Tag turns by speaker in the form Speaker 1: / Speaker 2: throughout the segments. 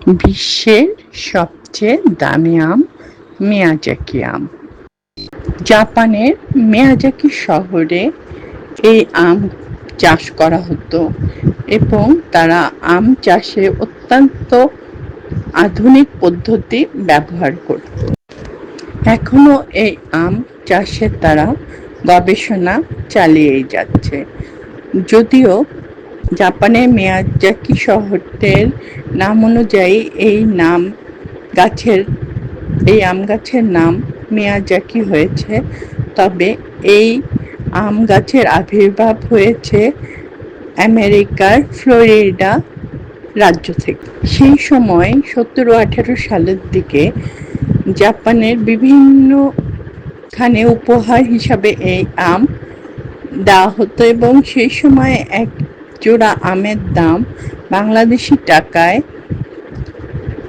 Speaker 1: বিশ্বের সবচেয়ে দামি আম মিয়াজাকি আম। জাপানের মিয়াজাকি শহরে এই আম চাষ করা হতো এবং তারা আম চাষে অত্যন্ত আধুনিক পদ্ধতি ব্যবহার করত। এখনো এই আম চাষে তারা গবেষণা চালিয়েই যাচ্ছে। যদিও জাপানের মিয়াজাকি শহরটির নাম অনুযায়ী এই আম গাছের নাম মিয়াজাকি হয়েছে, তবে এই আম গাছের আবির্ভাব হয়েছে আমেরিকার ফ্লোরিডা রাজ্য থেকে। সেই সময় 17 ও 18 সালের দিকে জাপানের বিভিন্নখানে উপহার হিসাবে এই আম দেওয়া হতো এবং সেই সময় এক জোড়া আমের দাম বাংলাদেশি টাকায়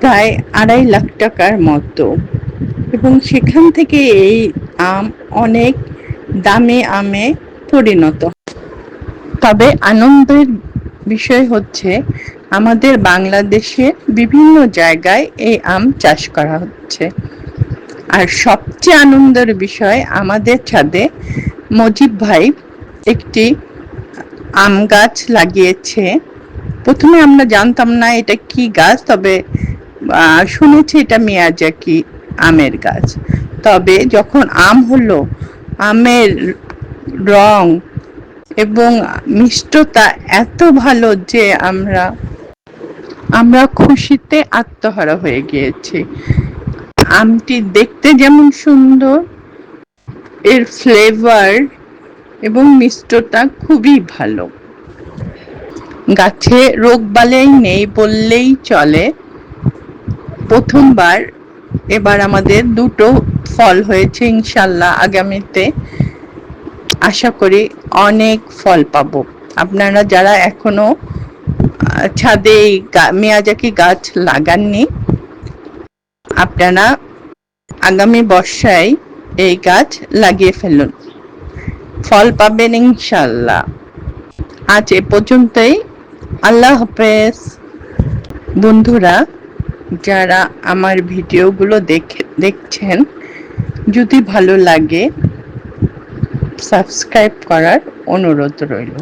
Speaker 1: প্রায় 2.5 লাখ টাকার মতো, এবং সেখান থেকে এই আম অনেক দামি আমে পরিণত। তবে আনন্দের বিষয় হচ্ছে আমাদের বাংলাদেশের বিভিন্ন জায়গায় এই আম চাষ করা হচ্ছে। আর সবচেয়ে আনন্দের বিষয়, আমাদের ছাদে মজিব ভাই একটি আম গাছ লাগিয়েছে। প্রথমে আমরা জানতাম না এটা কি গাছ, তবে শুনেছি এটা মিয়াজাকি আমের গাছ। তবে যখন আম হলো, আমের রং এবং মিষ্টতা এত ভালো যে আমরা খুশিতে আত্মহারা হয়ে গিয়েছি। আমটি দেখতে যেমন সুন্দর, এর ফ্লেভার এবং মিষ্টতা খুবই ভালো। গাছে রোগবালাই নেই বললেই চলে। প্রথমবার এবার আমাদের 2টো ফল হয়েছে, ইনশাল্লাহ আগামীতে আশা করি অনেক ফল পাবো। আপনারা যারা এখনো ছাদে এই মিয়াজাকি গাছ লাগাননি, আপনারা আগামী বর্ষায় এই গাছ লাগিয়ে ফেলুন, ফল পাবেন ইনশাল্লাহ। আজ এ পর্যন্তই, আল্লাহ হাফেজ। বন্ধুরা, যারা আমার ভিডিওগুলো দেখছেন, যদি ভালো লাগে সাবস্ক্রাইব করার অনুরোধ রইল।